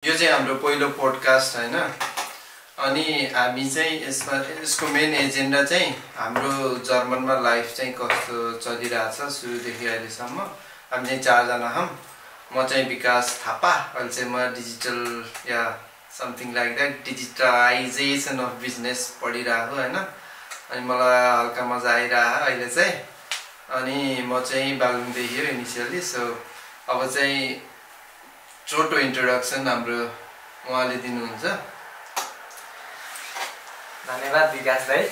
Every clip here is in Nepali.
यो चाहिँ हाम्रो पहिलो पोडकास्ट हैन अनि हामी चाहिँ यसको मेन एजेन्डा चाहिँ हाम्रो जर्मनमा लाइफ चाहिँ कस्तो चलिरहेछ सुरुदेखि अहिलेसम्म। हामी चाहिँ चारजना हौं। म चाहिँ विकास थापा, अहिले चाहिँ म digital yeah something like that digitalisation of business पढिरहेको हैन। अनि मलाई हल्का मजा आइरहेको अहिले चाहिँ। अनि म चाहिँ बागलुङदेखि हो इनिसियली। सो अब चाहिँ छोटो इन्ट्रोडक्सन हाम्रो उहाँले दिनुहुन्छ। धन्यवाद विकास भाइ।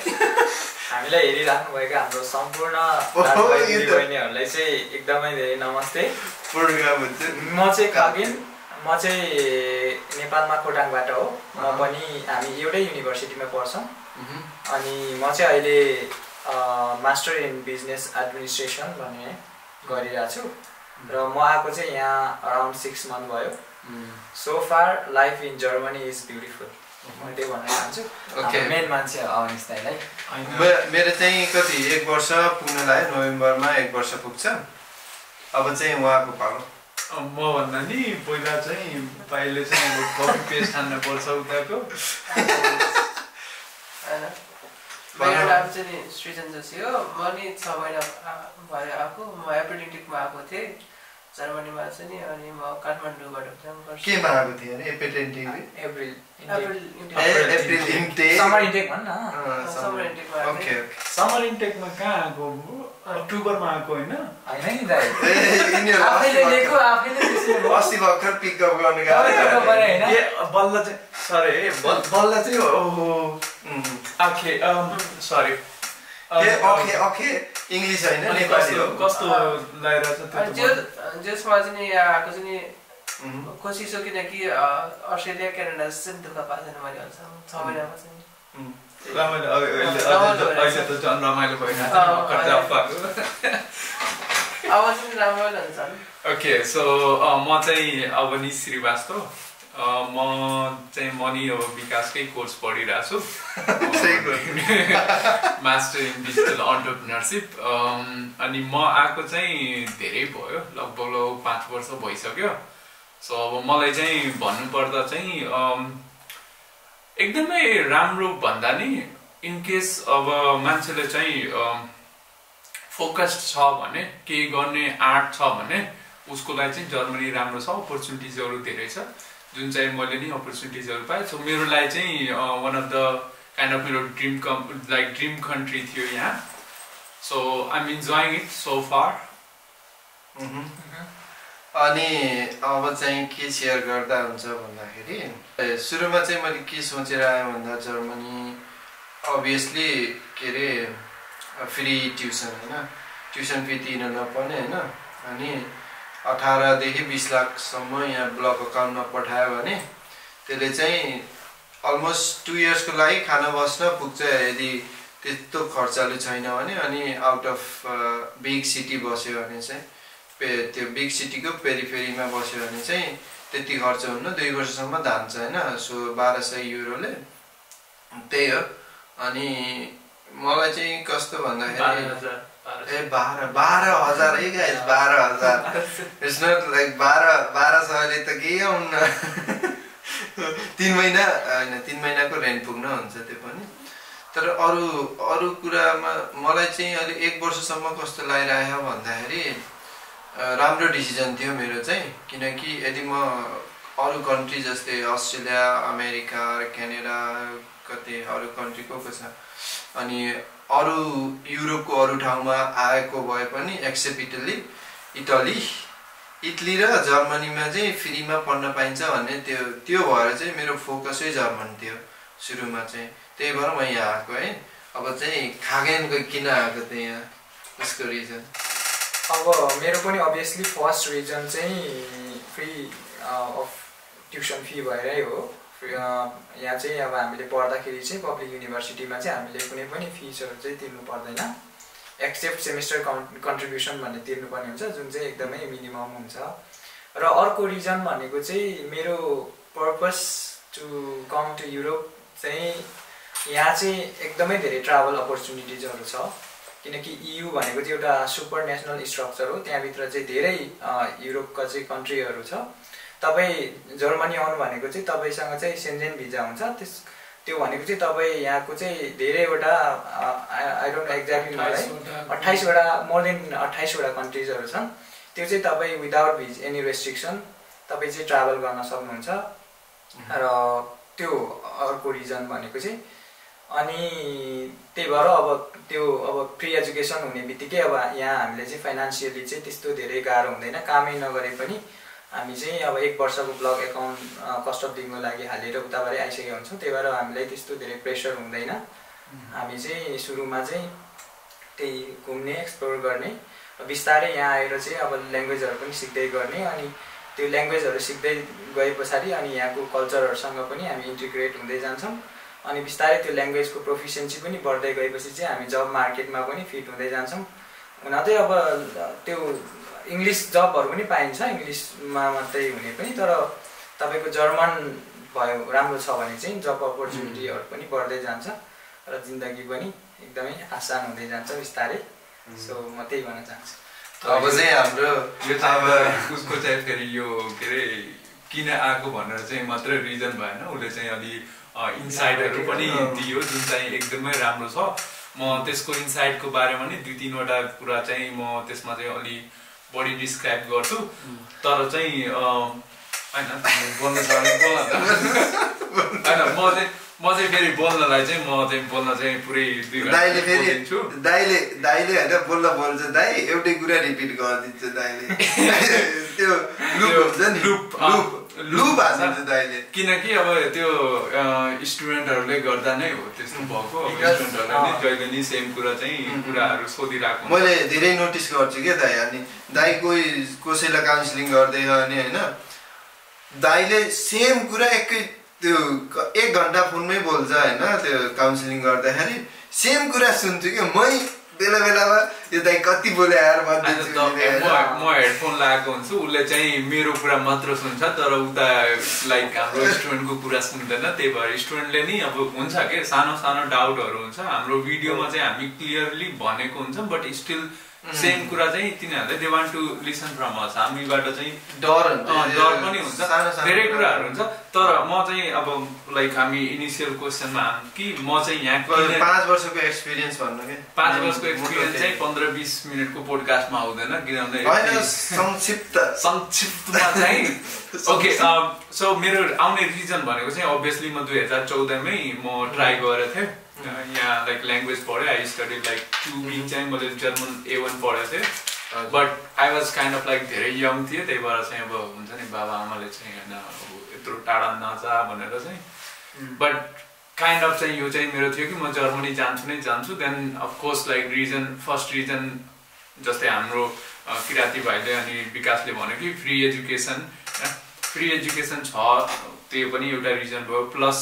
हामीलाई हेरिराख्नु भएको हाम्रो सम्पूर्ण बहिनीहरूलाई चाहिँ एकदमै धेरै नमस्ते। म चाहिँ खगेन, म चाहिँ नेपालमा खोटाङबाट हो। हामी एउटै युनिभर्सिटीमा पढ्छौँ। अनि म चाहिँ अहिले मास्टर इन बिजनेस एडमिनिस्ट्रेसन भन्ने गरिरहेको छु र म आएको चाहिँ यहाँ अराउन्ड 6 मन्थ भयो। So far life in Germany is beautiful. म त्यही भन्न चाहन्छु। मेन मान्छे अवनिश दाइलाई। मेरो चाहिँ कति 1 वर्ष पुग्न लाग्यो, नोभेम्बरमा 1 वर्ष पुग्छ। अब चाहिँ उहाँको पालो। म भन्दा नि पहिला चाहिँ पाइले चाहिँ अब कफी पेस्ट खान पर्छ उताको। मेरो नाम चाहिँ सृजन जोशी हो। म नि 6 महिना भयो आएको। म एप्रिल इन्टेकमा आएको थिएँ जर्मनीमा चाहिँ नि। अनि म काठमाडौँबाट काम गर्छु। केमा आएको थियो अरे? एप्रिल इन्टेक समर इन्टेक भन्न। समर इन्टेकमा ओके समर इन्टेकमा कहाँ आएको? अक्टोबरमा आएको हैन? हैन नि दाइ। आफैले लेखो आफैले त्यसले अस्ति भर्खर पिकअप गर्न गएको हैन। ए बल्ल चाहिँ सरी बल्ल चाहिँ ओहो ओके सरी ओके इंग्लिश हैन नेपाली हो। कस्तो लागिरहेछ त्यो जसमा चाहिँ यहाँ आएको चाहिँ नि कोसिस हो। किनकि अस्ट्रेलिया क्यानाडा चाहिँ दुःख पाउँदैन मैले अहिलेसम्म 6 महिनामा चाहिँ। रमाइलो अहिले त झन् रमाइलो भइरहेछ। अब चाहिँ रमाइलो हुन्छ। ओके सो म चाहिँ अवनिश श्रीवास्तव। म चाहिँ मनी अब विकासकै कोर्स पढिरहेको छु, मास्टर इन डिजिटल एन्टरप्रेन्योरशिप। अनि म आएको चाहिँ धेरै भयो, लगभग 5 वर्ष भइसक्यो। सो अब मलाई चाहिँ भन्नुपर्दा चाहिँ एकदमै राम्रो भन्दा नि इनकेस अब मान्छेले चाहिँ फोकस्ड छ भने, केही गर्ने आँट छ भने उसको लागि चाहिँ जर्मनी राम्रो छ। अपर्च्युनिटिजहरू धेरै छ जुन चाहिँ मैले नि अपर्च्युनिटिजहरू पाएँ। सो मेरो लागि चाहिँ one of the kind of मेरो ड्रिम कन्ट्री थियो यहाँ। So I am enjoying it so far. अनि अब चाहिँ के सेयर गर्दा हुन्छ भन्दाखेरि सुरुमा चाहिँ मैले के सोचेर आएँ भन्दा जर्मनी अभियसली के अरे फ्री ट्युसन हैन, ट्युसन फी तिर्न नपर्ने हैन। अनि 18 देखि 20 लाखसम्म यहाँ ब्लक अकाउन्टमा पठायो भने त्यसले चाहिँ अलमोस्ट 2 इयर्सको लागि खाना बस्न पुग्छ यदि त्यस्तो खर्चालु छैन भने। अनि आउट अफ बिग सिटी बस्यो भने चाहिँ त्यो बिग सिटीको पेरिफेरीमा बस्यो भने चाहिँ त्यति खर्च हुन्न, 2 वर्षसम्म धान्छ हैन। सो 1200 युरोले त्यही हो। अनि मलाई चाहिँ कस्तो भन्दाखेरि 12,000 है गाइस, 12,000 इट्स नट लाइक 1200ले त केही आउन्न। 3 महिना हैन, 3 महिनाको रेन्ट पुग्न हुन्छ त्यो पनि। तर अरु कुरामा मलाई चाहिँ अलि 1 वर्षसम्म कस्तो लागिरहेको भन्दाखेरि राम्रो डिसिजन थियो मेरो चाहिँ। किनकि यदि म अरु कन्ट्री जस्तै अस्ट्रेलिया, अमेरिका, क्यानाडा, कतै अरु कन्ट्री को छ अनि अरु युरोपको अरु ठाउँमा आएको भए पनि एक्सेप्ट इटली र जर्मनीमा चाहिँ फ्रीमा पढ्न पाइन्छ भन्ने त्यो भएर चाहिँ मेरो फोकसै जर्मन थियो सुरुमा चाहिँ। त्यही भएर म यहाँ आएको है। अब चाहिँ खागेनको किन आएको त यहाँ उसको रिजन। अब मेरो पनि अभियसली फर्स्ट रिजन चाहिँ फ्री अफ ट्युसन फी भएरै हो। यहाँ चाहिँ अब हामीले पढ्दाखेरि चाहिँ पब्लिक युनिभर्सिटीमा चाहिँ हामीले कुनै पनि फिसहरू चाहिँ तिर्नु पर्दैन, एक्सेप्ट सेमेस्टर कन्ट्रिब्युसन भन्ने तिर्नुपर्ने हुन्छ जुन चाहिँ एकदमै मिनिमम हुन्छ। र अर्को रिजन भनेको चाहिँ मेरो purpose to come to Europe चाहिँ यहाँ चाहिँ एकदमै धेरै ट्राभल अपर्च्युनिटिजहरू छ। किनकि EU भनेको चाहिँ एउटा सुपर नेसनल स्ट्रक्चर हो। त्यहाँभित्र चाहिँ धेरै युरोपका चाहिँ कन्ट्रीहरू छ। तपाईँ जर्मनी आउनु भनेको चाहिँ तपाईँसँग चाहिँ सेन्जेन भिजा हुन्छ त्यो भनेको चाहिँ तपाईँ यहाँको चाहिँ धेरैवटा आई डोन्ट नो एक्ज्याक्टली मलाई 28वटा मोर देन 28वटा कन्ट्रिजहरू छन् त्यो चाहिँ तपाईँ विदाउट एनी रेस्ट्रिक्सन तपाईँ चाहिँ ट्राभल गर्न सक्नुहुन्छ र त्यो अर्को रिजन भनेको चाहिँ अनि त्यही भएर अब फ्री एजुकेसन हुने बित्तिकै अब यहाँ हामीले चाहिँ फाइनेन्सियली चाहिँ त्यस्तो धेरै गाह्रो हुँदैन कामै नगरे पनि हामी चाहिँ अब 1 वर्षको ब्लक एकाउन्ट कस्ट अफ लिभिङको लागि हालेर उताबाटै आइसकेका हुन्छौँ त्यही भएर हामीलाई त्यस्तो धेरै प्रेसर हुँदैन हामी चाहिँ सुरुमा चाहिँ त्यही घुम्ने एक्सप्लोर गर्ने बिस्तारै यहाँ आएर चाहिँ अब ल्याङ्ग्वेजहरू पनि सिक्दै गर्ने अनि त्यो ल्याङ्ग्वेजहरू सिक्दै गए पछाडि अनि यहाँको कल्चरहरूसँग पनि हामी इन्टिग्रेट हुँदै जान्छौँ अनि बिस्तारै त्यो ल्याङ्ग्वेजको प्रोफिसियन्सी पनि बढ्दै गएपछि चाहिँ हामी जब मार्केटमा पनि फिट हुँदै जान्छौँ हुन चाहिँ अब त्यो इङ्ग्लिस जबहरू पनि पाइन्छ इङ्ग्लिसमा मात्रै हुने पनि तर तपाईँको जर्मन भयो राम्रो छ भने चाहिँ जब अपर्च्युनिटीहरू पनि बढ्दै जान्छ र जिन्दगी पनि एकदमै आसान हुँदै जान्छ बिस्तारै सो म त्यही भन्न चाहन्छु अब चाहिँ हाम्रो यो चाहिँ उसको चाहिँ फेरि यो के अरे किन आएको भनेर चाहिँ मात्रै रिजन भएन उसले चाहिँ अलि इन्साइडहरू पनि दियो जुन चाहिँ एकदमै राम्रो छ म त्यसको इन्साइडको बारेमा नि 2-3वटा कुरा चाहिँ म त्यसमा चाहिँ अलि बढी डिस्क्राइब गर्छु तर चाहिँ होइन बोल्न छ भने बोल्न होइन म चाहिँ फेरि बोल्नलाई चाहिँ म चाहिँ बोल्न चाहिँ पुरै 2 घन्टा दाइले फेरि दाइले होइन बोल्न बोल्छ दाइ एउटै कुरा रिपिट गरिदिन्छ दाइले त्यो लुप हुन्छ नि लुप हाल्छ दाइले किनकि अब त्यो स्टुडेन्टहरूले गर्दा नै हो त्यस्तो भएको स्टुडेन्टहरूले नि जहिले नि सेम कुरा चाहिँ कुराहरू सोधिरहेको मैले धेरै नोटिस गर्छु क्या दाइ अनि दाइ कसैलाई काउन्सिलिङ गर्दै अनि होइन दाइले सेम कुरा एकै त्यो 1 घन्टा फोनमै बोल्छ होइन त्यो काउन्सिलिङ गर्दाखेरि सेम कुरा सुन्छु कि मै बेला बेलामा यो दाइ कति बोले यार म हेडफोन लगाएको हुन्छु उसले चाहिँ मेरो कुरा मात्र सुन्छ तर उता लाइक हाम्रो स्टुडेन्टको कुरा सुन्दैन त्यही भएर स्टुडेन्टले नि अब हुन्छ के सानो सानो डाउटहरू हुन्छ हाम्रो भिडियोमा चाहिँ हामी क्लियरली भनेको हुन्छ बट स्टिल सेम कुरा चाहिँ तिनीहरूले they want to listen from us हामीबाट चाहिँ डर पनि हुन्छ धेरै कुराहरू हुन्छ तर म चाहिँ अब लाइक हामी इनिसियल क्वेसनमा कि म चाहिँ यहाँ 5 वर्षको एक्सपिरियन्स भन्नु के 5 वर्षको एक्सपिरियन्स चाहिँ 15-20 मिनटको पोडकास्टमा हुँदैन किनभने संक्षिप्तमा चाहिँ ओके सो मेरो आउने रिजन भनेको चाहिँ अभियसली म 2014 मै म ट्राई गरेको थिएँ यहाँ लाइक ल्याङ्ग्वेज पढेँ आई स्टडी लाइक 2 विक चाहिँ मैले जर्मन A1 पढेको थिएँ but I was kind of like धेरै यङ थिएँ त्यही भएर चाहिँ अब हुन्छ नि बाबा आमाले चाहिँ होइन अब यत्रो टाढा नजा भनेर चाहिँ बट काइन्ड अफ चाहिँ यो चाहिँ मेरो थियो कि म जर्मनी जान्छु नै जान्छु then of course like first reason जस्तै हाम्रो किराती भाइले अनि विकासले भन्यो कि फ्री एजुकेसन छ त्यो पनि एउटा रिजन भयो प्लस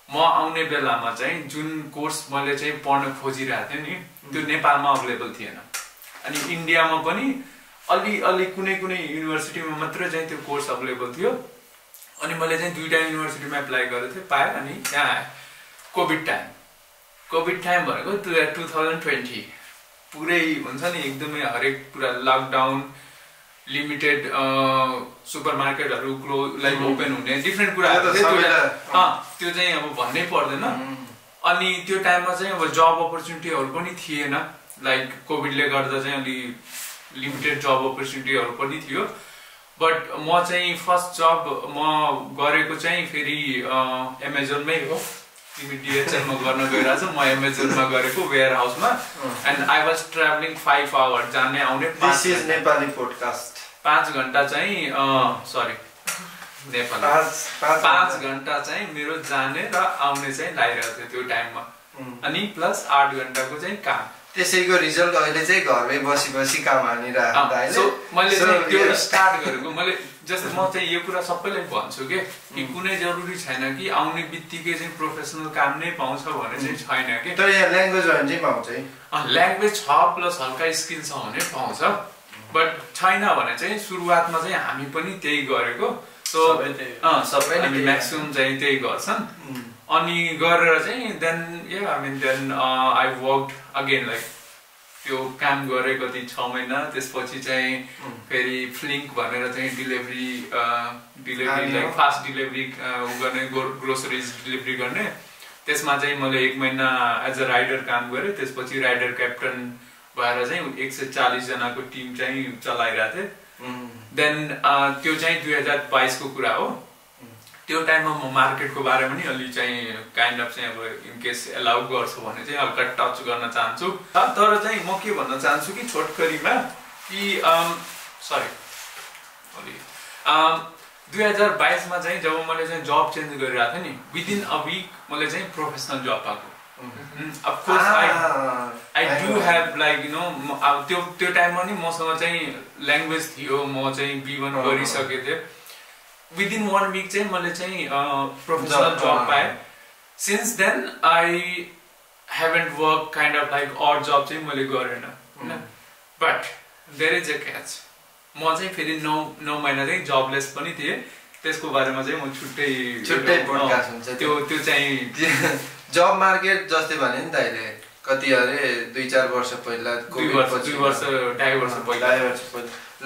म आउने बेलामा चाहिँ जुन कोर्स मैले चाहिँ पढ्न खोजिरहेको थिएँ नि त्यो नेपालमा अभाइलेबल थिएन अनि इन्डियामा पनि अलि कुनै युनिभर्सिटीमा मात्रै चाहिँ त्यो कोर्स अभाइलेबल थियो अनि मैले चाहिँ 2टा युनिभर्सिटीमा एप्लाई गरेको थिएँ पाएँ अनि यहाँ आएँ कोभिड टाइम भनेको 2020 पुरै हुन्छ नि एकदमै हरेक कुरा लकडाउन लिमिटेड सुपरमार्केटहरू लाइक ओपन हुने डिफ्रेन्ट कुराहरू त्यो चाहिँ अब भन्नै पर्दैन अनि त्यो टाइममा चाहिँ अब जब अपर्च्युनिटीहरू पनि थिएन लाइक कोभिडले गर्दा चाहिँ अलि लिमिटेड जब अपर्च्युनिटीहरू पनि थियो बट म चाहिँ फर्स्ट जब म गरेको चाहिँ फेरि एमाजोनमै हो तिमी डिएचएलमा गर्न गइरहेको छ म एमाजोनमा गरेको वेयर हाउसमा and I was travelling 5 hour जाने आउने 5 घन्टा चाहिँ सरी नेपाली 5 घन्टा चाहिँ मेरो जाने र आउने चाहिँ लागिरहेको थियो त्यो टाइममा अनि प्लस 8 घन्टाको चाहिँ काम त्यसैको रिजल्ट अहिले चाहिँ घरमै बसी काम हानिरहेको मैले चाहिँ त्यो स्टार्ट गरेको मैले जस्तै म चाहिँ यो कुरा सबैलाई भन्छु कि कुनै जरुरी छैन कि आउने बित्तिकै चाहिँ प्रोफेसनल काम नै पाउँछ भने चाहिँ छैन कि तर यहाँ ल्याङ्ग्वेज भने चाहिँ पाउँछ है ल्याङ्ग्वेज छ प्लस हल्का स्किल छ भने पाउँछ बट छैन भने चाहिँ सुरुवातमा चाहिँ हामी पनि त्यही गरेको सो सबै म्याक्सिमम चाहिँ त्यही गर्छन् अनि गरेर चाहिँ then I worked again like त्यो काम गरेँ कति 6 महिना त्यसपछि चाहिँ फेरि फ्लिङ्क भनेर चाहिँ डिलिभरी लाइक फास्ट डिलिभरी गर्ने ग्रोसरिज डिलिभरी गर्ने त्यसमा चाहिँ मैले 1 महिना एज अ राइडर काम गरेँ त्यसपछि राइडर क्याप्टन भएर चाहिँ 140 जनाको टिम चाहिँ चलाइरहेको थिएँ देन त्यो चाहिँ 2022 को कुरा हो त्यो टाइममा म मार्केटको बारेमा नि अलि चाहिँ काइन्ड अफ चाहिँ अब इन केस एलाउ गर्छु भने चाहिँ हल्का टच गर्न चाहन्छु तर चाहिँ म के भन्न चाहन्छु कि छोटकरीमा कि सरी 2022 मा चाहिँ जब मैले चाहिँ जब चेन्ज गरिरहेको थिएँ नि विदिन अ विक मैले चाहिँ प्रोफेसनल जब पाएको of course I do have like you know त्यो टाइममा नि मसँग चाहिँ ल्याङ्ग्वेज थियो म चाहिँ B1 गरिसकेको थिएँ within 1 week चाहिँ मैले चाहिँ प्रोफेसनल जब पाएँ since then I haven't worked kind of like odd job चाहिँ मैले गरेन हैन but there is a catch म चाहिँ फेरि 9 महिना चाहिँ जबलेस पनि थिएँ त्यसको बारेमा चाहिँ म छुट्टै पोडकास्ट हुन्छ त्यो चाहिँ जब मार्केट जस्तै भने नि त अहिले कति अरे 2-4 वर्ष पहिला 2 वर्ष 2.5 वर्ष पहिला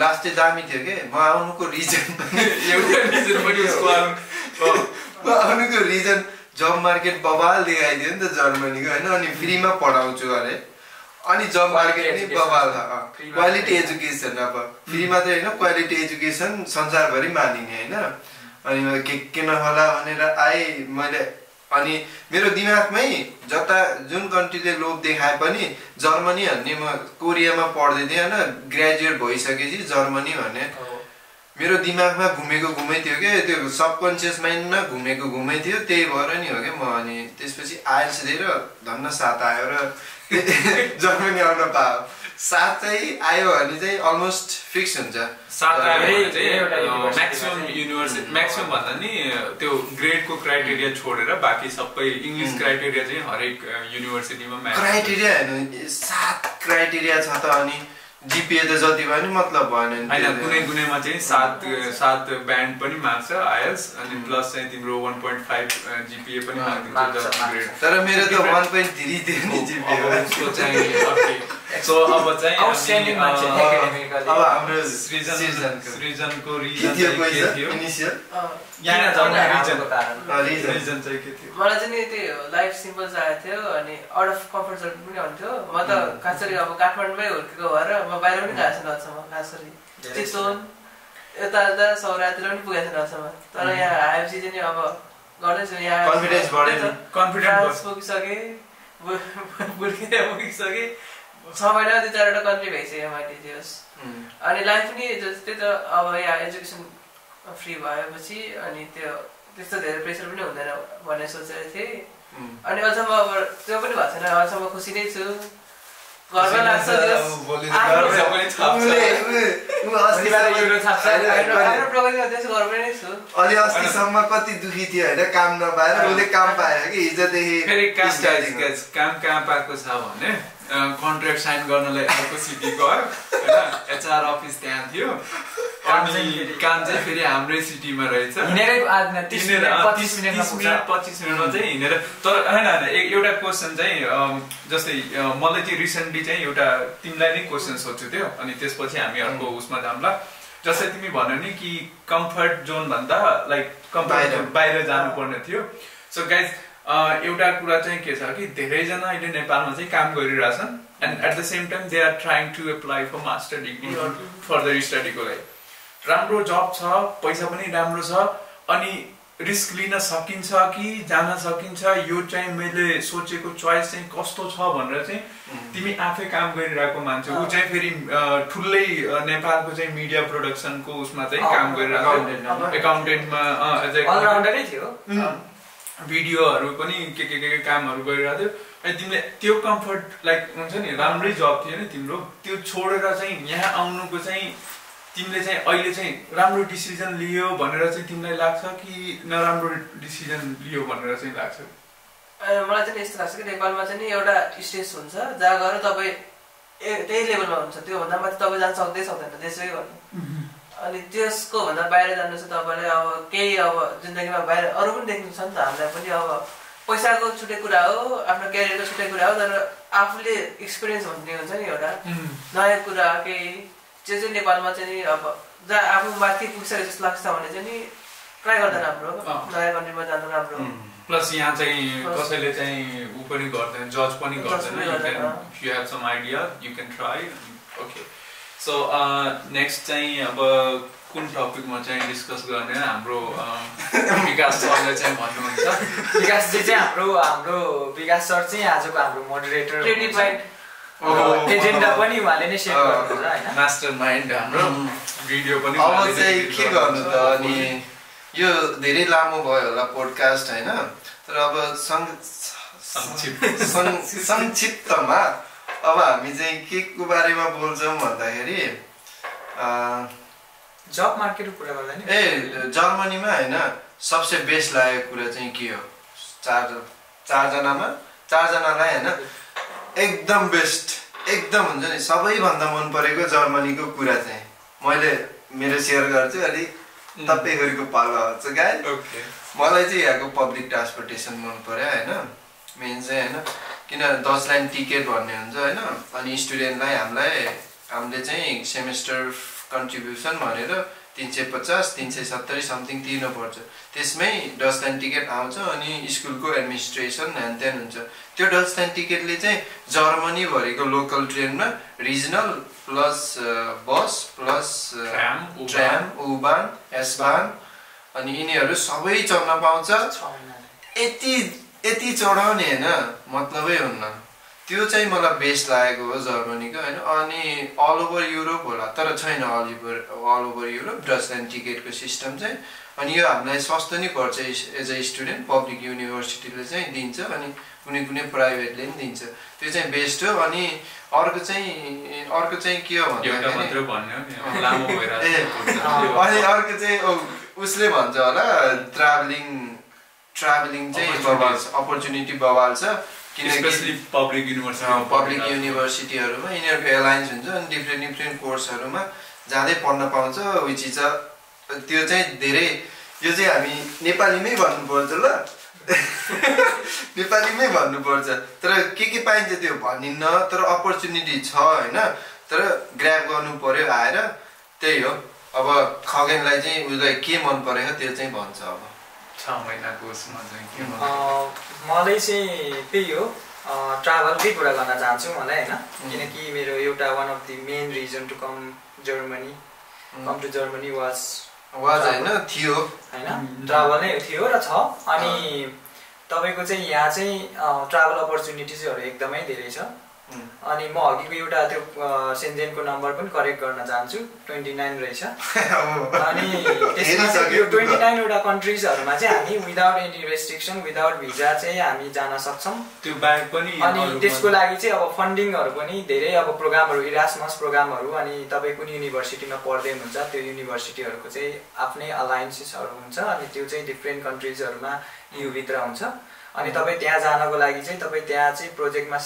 लास्ट चाहिँ दामी थियो के म आउनुको रिजन एउटा रिजन पनि उसको आउनुको रिजन जब मार्केट बवाल देखाइदियो नि त जर्मनीको हैन अनि फ्रीमा पढाउँछु अरे अनि जब मार्केट नि बवाल क्वालिटी एजुकेसन अब फ्रीमा चाहिँ हैन क्वालिटी एजुकेसन संसारभरि मानिने हैन अनि के नहोला भनेर आए मैले अनि मेरो दिमागमै जता जुन कन्ट्रीले लोभ देखाए पनि जर्मनी भन्ने म कोरियामा पढ्दै थिएँ हैन ग्रेजुएट भइसकेपछि जर्मनी भन्ने मेरो दिमागमा घुमेको थियो के त्यो सबकन्सियस माइन्डमा घुमेको थियो त्यही भएर नि हो के म अनि त्यसपछि आइएल्स दिएर धन्न साथ आयो र जर्मनी आउन पायो साथ चाहिँ आयो भने चाहिँ अलमोस्ट फिक्स हुन्छ साथ आयो भने चाहिँ म्याक्सिमम युनिभर्सिटी म्याक्सिमम भन्दा नि त्यो ग्रेडको क्राइटेरिया छोडेर बाकी सबै इङ्ग्लिस क्राइटेरिया चाहिँ हरेक युनिभर्सिटीमा क्राइटेरिया हैन 7 क्राइटेरिया छ त अनि जीपीए त जति भयो नि मतलब भएन नि हैन कुनैमा चाहिँ 7 ब्यान्ड पनि माग्छ आइएल्स अनि प्लस चाहिँ तिम्रो 1.5 जीपीए पनि माग्छ ग्रेड तर मेरो त 1.3 थियो नि जीपीए उसको चाहिँ सो अब चाहिँ अब हाम्रो सृजनको रिजन के थियो इनिशियल यहाँ जाने रिजन चाहिँ के थियो मलाई चाहिँ नि त्यो लाइफ सिम्पल चाहिएको थियो अनि आउट अफ कम्फर्ट जोन पनि हुन्थ्यो म त खासरी अब काठमाडौँमै हुर्केको भएर म बाहिर पनि गएको छैन अहिलेसम्म खासरी चितवन यता सौरातिर पनि पुगेको छैन अहिलेसम्म तर यहाँ आएपछि चाहिँ नि अब गर्दैछु यहाँ कन्फिडेन्स बढ्यो कन्फिडेन्स पुगिसकेँ पुगिसकेँ 6 महिना 2-4वटा कन्ट्री भइसक्यो मैले त्यो अनि लाइफ पनि त्यही त अब यहाँ एजुकेसन फ्री भएपछि अनि त्यो त्यस्तो धेरै प्रेसर पनि हुँदैन भन्ने सोचेको थिएँ अनि अझ म अब त्यो पनि भएको छैन अझ म खुसी नै छु गर्व लाग्छ अलि अस्तिसम्म कति दुखी थियो होइन काम नपाएर उसले काम पाएर कि हिजोदेखि काम कहाँ पाएको छ भने कन्ट्र्याक्ट साइन गर्नलाई अर्को सिटी गयो होइन एचआर अफिस त्यहाँ थियो अनि काम चाहिँ फेरि हाम्रै सिटीमा रहेछ 30 मिनटमा चाहिँ हिँडेर तर होइन एउटा क्वेसन चाहिँ जस्तै मलाई चाहिँ रिसेन्टली चाहिँ एउटा तिमीलाई नै क्वेसन सोध्छु थियो अनि त्यसपछि हामी अर्को उसमा जाउँला जस्तै तिमी भन्यो नि कि कम्फर्ट जोन भन्दा लाइक कम्फर्ट बाहिर जानुपर्ने थियो सो गाइज एउटा कुरा चाहिँ के छ कि धेरैजना अहिले नेपालमा चाहिँ काम गरिरहेछन् and at the same time they are trying to apply for master degree or further स्टडीको लागि राम्रो जब छ पैसा पनि राम्रो छ अनि रिस्क लिन सकिन्छ कि जान सकिन्छ यो चाहिँ मैले सोचेको चोइस चाहिँ कस्तो छ भनेर चाहिँ तिमी आफै काम गरिरहेको मान्छे ऊ चाहिँ फेरि ठुलै नेपालको चाहिँ मिडिया प्रोडक्सनको उसमा चाहिँ काम गरिरहेको एकाउन्टेन्टमा अलराउन्डरै थियो भिडियोहरू पनि के कामहरू गरिरहेको थियो अनि तिमीले त्यो कम्फर्ट लाइक हुन्छ नि राम्रै जब थियो नि तिम्रो त्यो छोडेर चाहिँ यहाँ आउनुको चाहिँ तिमीले चाहिँ अहिले चाहिँ राम्रो डिसिजन लियो भनेर चाहिँ तिमीलाई लाग्छ कि नराम्रो डिसिजन लियो भनेर चाहिँ लाग्छ मलाई चाहिँ यस्तो लाग्छ कि नेपालमा चाहिँ नि एउटा स्टेज हुन्छ जहाँ गएर तपाईँ त्यही लेभलमा हुन्छ त्योभन्दा माथि तपाईँ जान सक्दैन त्यसै गर्नु अनि त्यसको भन्दा बाहिर जानु चाहिँ तपाईँले अब केही अब जिन्दगीमा बाहिर अरू पनि देख्नु छ नि त हामीलाई पनि अब पैसाको छुट्टै कुरा हो, आफ्नो क्यारियरको छुट्टै कुरा हो, तर आफूले एक्सपिरियन्स भन्ने हुन्छ नि एउटा नयाँ कुरा केही चाहिँ नेपालमा चाहिँ नि अब जहाँ आफू माथि पुगिसके जस्तो लाग्छ भने चाहिँ नि ट्राई गर्दा राम्रो, नयाँ कन्ट्रीमा जाँदा राम्रो। प्लस यहाँ चाहिँ कसैले चाहिँ ऊ पनि गर्दैन, जज पनि गर्दैन, you have some idea you can try. Okay, so next चाहिँ अब कुन टपिकमा चाहिँ डिस्कस गर्ने हाम्रो विकास सरले चाहिँ भन्नुहुन्छ। विकासजी चाहिँ हाम्रो विकास सर चाहिँ आजको हाम्रो मोडरेटर एजेन्डा पनि उहाँले नै सेयर गर्नुहुन्छ हैन, मास्टर माइन्ड हाम्रो भिडियो पनि। अब चाहिँ के गर्नु त, अनि यो धेरै लामो भयो होला पोडकास्ट हैन, तर अब संक्षिप्तमा अब हामी चाहिँ के को बारेमा बोल्छौँ भन्दाखेरि जब मार्केटको कुरा गर्दा नि जर्मनीमा हैन सबसे बेस्ट लागेको कुरा चाहिँ के हो, चारजनालाई हैन एकदम बेस्ट एकदम हुन्छ नि सबैभन्दा मन परेको जर्मनीको कुरा चाहिँ मैले मेरो सेयर गर्छु, अलि तपाईँहरूको पालो आउँछ गाई। मलाई चाहिँ यहाँको पब्लिक ट्रान्सपोर्टेसन मन पर्यो हैन, मेन चाहिँ हैन किन डचल्यान्ड टिकट भन्ने हुन्छ हैन, अनि स्टुडेन्टलाई हामीले चाहिँ सेमेस्टर कन्ट्रिब्युसन भनेर 350 370 समथिङ तिर्नुपर्छ, त्यसमै डचल्यान्ड टिकट आउँछ अनि स्कुलको एडमिनिस्ट्रेसन ह्यानत्यान हुन्छ। त्यो डचल्यान्ड टिकटले चाहिँ जर्मनीभरिको लोकल ट्रेनमा रिजनल प्लस बस प्लस ट्राम उबान एसबान अनि यिनीहरू सबै चढ्न पाउँछ। यति चढाउने हैन मतलबै हुन्न, त्यो चाहिँ मलाई बेस्ट लागेको हो जर्मनीको हैन। अनि अल ओभर युरोप होला तर छैन अल ओभर युरोप डचल्यान्ड टिकटको सिस्टम चाहिँ, अनि यो हामीलाई सस्तो नै पर्छ एज अ स्टुडेन्ट, पब्लिक युनिभर्सिटीले चाहिँ दिन्छ अनि कुनै प्राइभेटले पनि दिन्छ, त्यो चाहिँ बेस्ट हो। अनि अर्को चाहिँ के हो भन्दाखेरि अनि अर्को चाहिँ उसले भन्छ होला ट्राभलिङ चाहिँ बवाल छ, अपर्च्युनिटी बवाल छ, किनकि पब्लिक युनिभर्सिटीहरूमा यिनीहरूको एलायन्स हुन्छ अनि डिफ्रेन्ट कोर्सहरूमा जाँदै पढ्न पाउँछ, विच इज त्यो चाहिँ धेरै, यो चाहिँ हामी नेपालीमै भन्नुपर्छ ल नेपालीमै भन्नुपर्छ, तर के पाइन्छ त्यो भनिन्न, तर अपर्च्युनिटी छ हैन, तर ग्र्याब गर्नु पर्यो आएर। त्यही हो, अब खगेनलाई चाहिँ उसलाई के मन परेको त्यो चाहिँ भन्छ। अब 6 महिनाको उसमा चाहिँ के मलाई चाहिँ त्यही हो, ट्राभलकै कुरा गर्न चाहन्छु मलाई हैन, किनकि मेरो एउटा one of the main reason to come to Germany was हैन थियो हैन, ट्राभल नै थियो र छ। अनि तपाईको चाहिँ यहाँ चाहिँ ट्राभल अपर्च्युनिटिजहरू एकदमै धेरै छ। अनि म अघिको एउटा त्यो सेन्जेनको नम्बर पनि करेक्ट गर्न चाहन्छु, 29 रहेछ। अनि त्यसमा चाहिँ यो 29 वटा कन्ट्रीजहरुमा चाहिँ हामी without any restriction without visa चाहिँ हामी जान सक्छौं। त्यो बाहेक पनि अनि त्यसको लागि चाहिँ अब फन्डिङहरु पनि धेरै, अब प्रोग्रामहरु इरास्मस प्रोग्रामहरु, अनि तपाई कुन युनिभर्सिटीमा पढ्दै हुनुहुन्छ त्यो युनिभर्सिटीहरुको चाहिँ आफ्नै अलायन्सेसहरु हुन्छ, अनि त्यो चाहिँ डिफरेन्ट कन्ट्रीजहरुमा EU भित्र हुन्छ। अनि तपाई त्यहाँ जानको लागि चाहिँ तपाई त्यहाँ चाहिँ प्रोजेक्टमा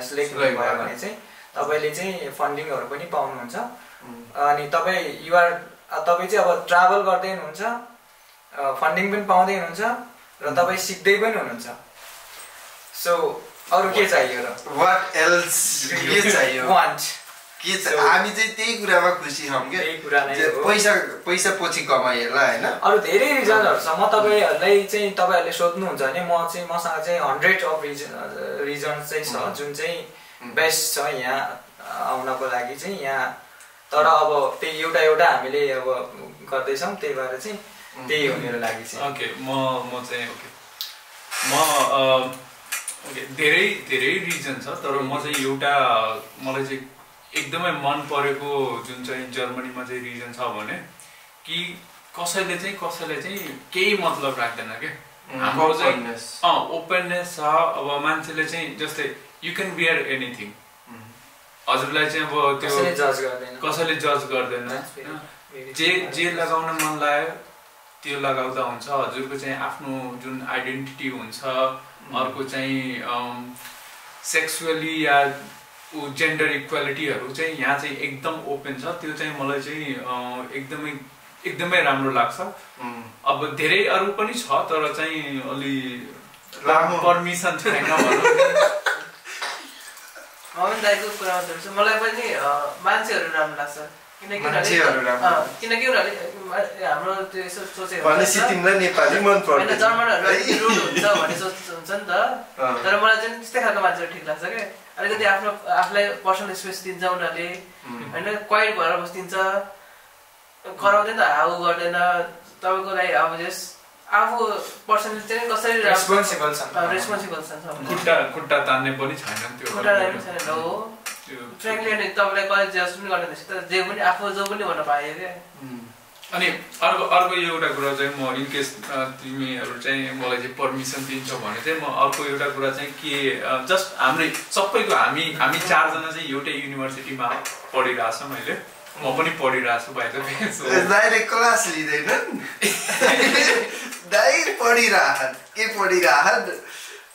सिलेक्ट भयो भने चाहिँ तपाईले चाहिँ फन्डिङहरु पनि पाउनुहुन्छ। अनि तपाई चाहिँ अब ट्राभल गर्दै हुनुहुन्छ, फन्डिङ पनि पाउँदै हुनुहुन्छ र तपाई सिक्दै पनि हुनुहुन्छ। सो अरु के चाहियो र? व्हाट एल्स के चाहियो? वान्ट के हामी चाहिँ त्यही कुरामा खुसी छौं के, त्यही कुरा नै हो। पैसा पछि कमाइएला हैन। अरु धेरै रिजनहरु छ, म तपाईहरुलाई चाहिँ तपाईहरुले सोध्नुहुन्छ भने मसँग चाहिँ 100 अफ रिजन चाहिँ छ जुन चाहिँ बेस्ट छ यहाँ आउनको लागि चाहिँ यहाँ। तर अब त्यही एउटा हामीले अब गर्दै छौं, त्यही भएर चाहिँ त्यही हो मेरो लागि चाहिँ। ओके, म चाहिँ ओके धेरै रिजन छ, तर म चाहिँ एउटा मलाई चाहिँ एकदमै मन परेको जुन चाहिँ जर्मनीमा चाहिँ रिजन छ भने कि कसैले चाहिँ केही मतलब राख्दैन के, हाम्रो चाहिँ ओपननेस छ। अब मान्छेले चाहिँ जस्तै यु क्यान बियर एनिथिङ, हजुरलाई चाहिँ अब त्यो कसैले जज गर्दैन, जे लगाउन मन लाग्यो त्यो लगाउँदा हुन्छ। हजुरको चाहिँ आफ्नो जुन आइडेन्टिटी हुन्छ, अर्को चाहिँ सेक्सुअली या जेन्डर इक्वालिटीहरु चाहिँ यहाँ चाहिँ एकदम ओपन छ। त्यो चाहिँ मलाई चाहिँ एकदमै राम्रो लाग्छ। अब धेरै अरु पनि छ, तर चाहिँ अलि पर्मिसन छैन मम्मी दाइको कुरामा जोड्छु मलाई पनि मान्छेहरू राम्रो लाग्छ किनकि उनीहरूले हाम्रो त्यो यसो सोचेको होइन जर्मनहरू रुड हुन्छ भन्ने सोच हुन्छ नि त तर मलाई चाहिँ त्यस्तै खालको मान्छेहरू ठिक लाग्छ क्या अलिकति आफूलाई पर्सनल स्पेस दिन्छ उनीहरूले होइन क्वाइट भएर बस्दिन्छ कराउँदैन हाउ गर्दैन तपाईँको लागि अब जस आफू पर्सनली चाहिँ कसरी रेस्पोन्सिबल छ खुट्टा तान्ने पनि छैन त्यो खुट्टा तान्ने छैन हो फ्रेङ्कली अनि तपाईँलाई कलेज जस्ट पनि गर्दैन त जे पनि आफू जो पनि भन्न पायो क्या अनि अर्को एउटा कुरा चाहिँ म इनकेस तिमीहरू चाहिँ मलाई चाहिँ पर्मिसन दिन्छौ भने चाहिँ म अर्को एउटा कुरा चाहिँ के जस्ट हाम्रै सबैको हामी चारजना चाहिँ एउटै युनिभर्सिटीमा पढिरहेछौँ अहिले म पनि पढिरहेको छु बाहिर डाइरेक्ट क्लास लिँदैनन् डाइरेक्ट पढिरहन्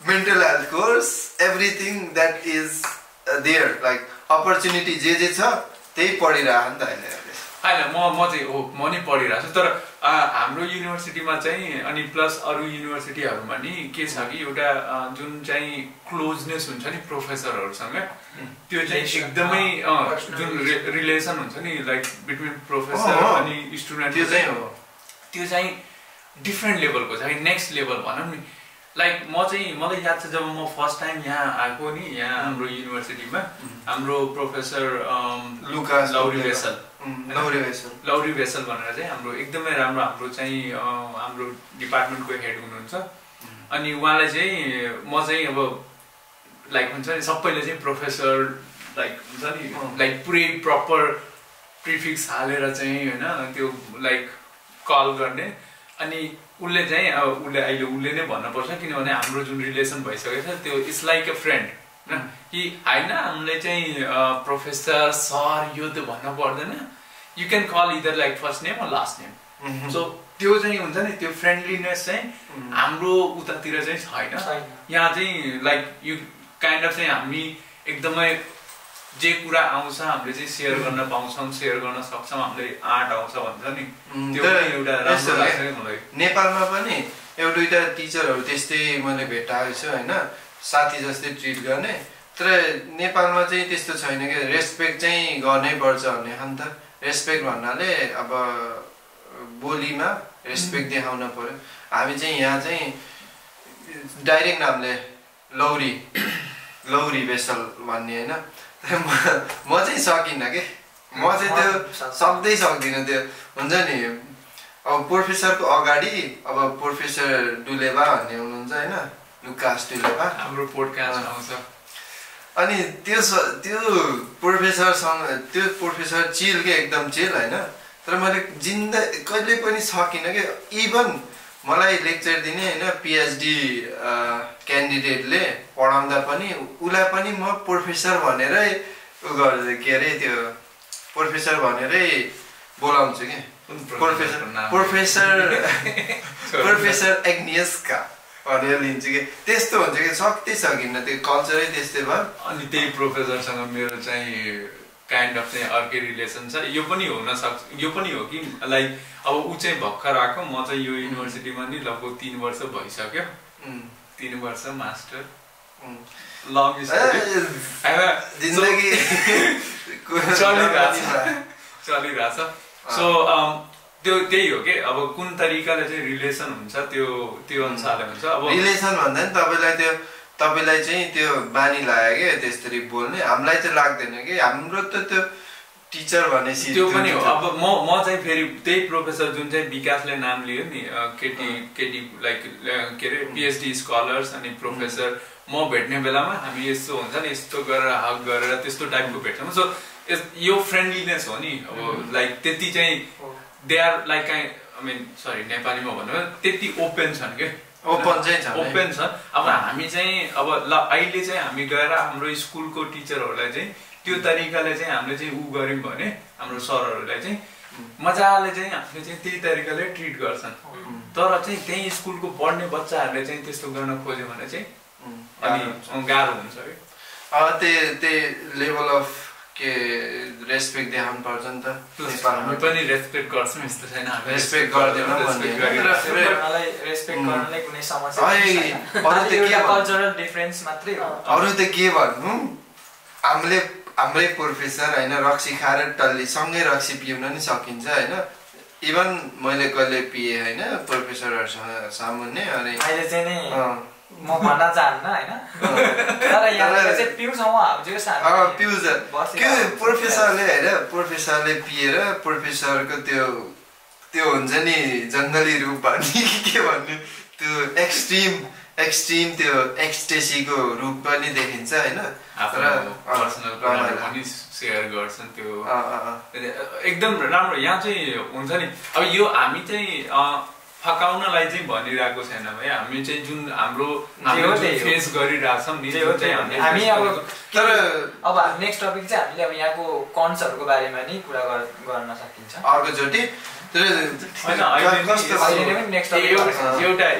mental health course everything that is there like opportunity जे छ त्यही पढिरहन् त अहिले होइन म चाहिँ हो म नि पढिरहेको छु तर हाम्रो युनिभर्सिटीमा चाहिँ अनि प्लस अरू युनिभर्सिटीहरूमा नि के छ कि एउटा जुन चाहिँ क्लोजनेस हुन्छ नि प्रोफेसरहरूसँग त्यो चाहिँ एकदमै जुन रिलेसन हुन्छ नि लाइक बिट्विन प्रोफेसर अनि स्टुडेन्ट त्यो चाहिँ डिफ्रेन्ट लेभलको छ कि नेक्स्ट लेभल भनौँ नि लाइक मलाई याद छ जब म फर्स्ट टाइम यहाँ आएको नि यहाँ हाम्रो युनिभर्सिटीमा हाम्रो प्रोफेसर लुकास लौरी बेसल भनेर चाहिँ हाम्रो एकदमै राम्रो हाम्रो चाहिँ हाम्रो डिपार्टमेन्टको हेड हुनुहुन्छ अनि उहाँलाई चाहिँ म चाहिँ अब लाइक हुन्छ नि सबैले चाहिँ प्रोफेसर लाइक हुन्छ नि लाइक पुरै प्रपर प्रिफिक्स हालेर चाहिँ होइन त्यो लाइक कल गर्ने अनि उसले चाहिँ अब उसले नै भन्नुपर्छ किनभने हाम्रो जुन रिलेसन भइसकेको छ त्यो इट्स लाइक अ फ्रेन्ड होइन कि होइन हामीले चाहिँ प्रोफेसर सर यो त भन्न पर्दैन you can call either like first name or last name so त्यो चाहिँ हुन्छ नि त्यो फ्रेन्डलिनेस चाहिँ हाम्रो उतातिर चाहिँ छैन यहाँ चाहिँ लाइक यु काइन्ड अफ चाहिँ हामी एकदमै जे कुरा आउँछ हामीले चाहिँ सेयर गर्न पाउँछौँ सेयर गर्न सक्छौँ हामीले आँट आउँछ भन्छ नि त्यो एउटा राम्रो लाग्छ मलाई नेपालमा पनि एउटा दुईवटा टिचरहरू त्यस्तै मैले भेटाएको छु होइन साथी जस्तै ट्रिट गर्ने तर नेपालमा चाहिँ त्यस्तो छैन कि रेस्पेक्ट चाहिँ गर्नै पर्छ भन्ने हो नि त रेस्पेक्ट भन्नाले अब बोलीमा रेस्पेक्ट देखाउन पर्यो हामी चाहिँ यहाँ चाहिँ डाइरेक्ट नामले लौरी बेसल भन्ने होइन म चाहिँ सकिनँ कि म चाहिँ त्यो सक्दिनँ त्यो हुन्छ नि अब प्रोफेसरको अगाडि अब प्रोफेसर डुलेबा भन्ने हुनुहुन्छ होइन लुकास डुलेबा हाम्रो पोडकास्ट आउँछ अनि त्यो प्रोफेसरसँग त्यो प्रोफेसर चिल के एकदम चिल होइन तर मैले कहिले पनि सकिनँ कि इभन मलाई लेक्चर दिने होइन पिएचडी क्यान्डिडेटले पढाउँदा पनि उसलाई पनि म प्रोफेसर भनेरै के अरे त्यो प्रोफेसर भनेरै बोलाउँछु कि प्रोफेसर एग्नियसका भनेर लिन्छु कि त्यस्तो हुन्छ कि सकिन्न त्यो कल्चरै त्यस्तै भयो अनि त्यही प्रोफेसरसँग मेरो चाहिँ काइन्ड अफ चाहिँ अर्कै रिलेसन छ यो पनि हुनसक्छ यो पनि हो कि लाइक अब ऊ चाहिँ भर्खर आएको म चाहिँ यो युनिभर्सिटीमा नि लगभग 3 वर्ष भइसक्यो 3 वर्ष मास्टर लङ जिन्दगी चलिरहेछ सो त्यो त्यही हो कि अब कुन तरिकाले चाहिँ रिलेसन हुन्छ त्यो अनुसारले हुन्छ अब रिलेसन भन्दा नि तपाईलाई चाहिँ त्यो बानी लाग्यो क्या त्यसरी बोल्ने हामीलाई चाहिँ लाग्दैन कि हाम्रो त त्यो टिचर भनेपछि त्यो पनि हो अब म चाहिँ फेरि त्यही प्रोफेसर जुन चाहिँ विकासले नाम लियो नि केटी लाइक के अरे पिएचडी स्कलर्स अनि प्रोफेसर म भेट्ने बेलामा हामी यस्तो हुन्छ नि यस्तो गरेर हक गरेर त्यस्तो टाइपको भेट्छौँ सो यो फ्रेन्डलिनेस हो नि अब लाइक त्यति चाहिँ they are like I mean sorry नेपालीमा भन्नु त्यति ओपन छन् क्या ओपन छ अब हामी चाहिँ अब अहिले चाहिँ हामी गएर हाम्रो स्कुलको टिचरहरूलाई चाहिँ त्यो तरिकाले चाहिँ हामीले चाहिँ ऊ गऱ्यौँ भने हाम्रो सरहरूलाई चाहिँ मजाले चाहिँ हामीले चाहिँ त्यही तरिकाले ट्रिट गर्छन् तर चाहिँ त्यही स्कुलको पढ्ने बच्चाहरूले चाहिँ त्यस्तो गर्न खोज्यो भने चाहिँ अनि गाह्रो हुन्छ कि त्यही लेभल अफ के रेस्पेक्ट देखाउनु पर्छ नि त नेपालमा पनि रेस्पेक्ट गर्छौँ यस्तो छैन रेस्पेक्ट गर्दैनौँ गर्नलाई रेस्पेक्ट गर्नलाई कुनै समस्या छैन अरु त के कल्चरल डिफरेन्स मात्रै हो अरु त के भन्नु हाम्रै प्रोफेसर हैन रक्सी खाएर टल्ली सँगै रक्सी पिउन नि सकिन्छ हैन इभन मैले कहिले पिए हैन प्रोफेसरहरुसँग सामुन्ने अनि अहिले चाहिँ नि म भन्न चाहन्न हैन तर यहाँ चाहिँ पिउँछौँ हामी चाहिँ पिउँछ के प्रोफेसरले पिएर प्रोफेसरको त्यो हुन्छ नि जंगली रूप भन्ने के भन्ने त्यो एक्सट्रिम त्यो एक्सटेसीको रूप पनि देखिन्छ हैन तर पर्सनल पनि शेयर गर्छन् त्यो एकदम राम्रो यहाँ चाहिँ हुन्छ नि अब यो हामी चाहिँ फकाउनलाई चाहिँ भनिरहेको छैन है हामी चाहिँ जुन हाम्रो फेस गरिरहेछौँ नि हामी अब तर अब नेक्स्ट टपिक चाहिँ हामीले अब यहाँको कन्सहरुको बारेमा नि कुरा गर्न सकिन्छ अर्कोचोटि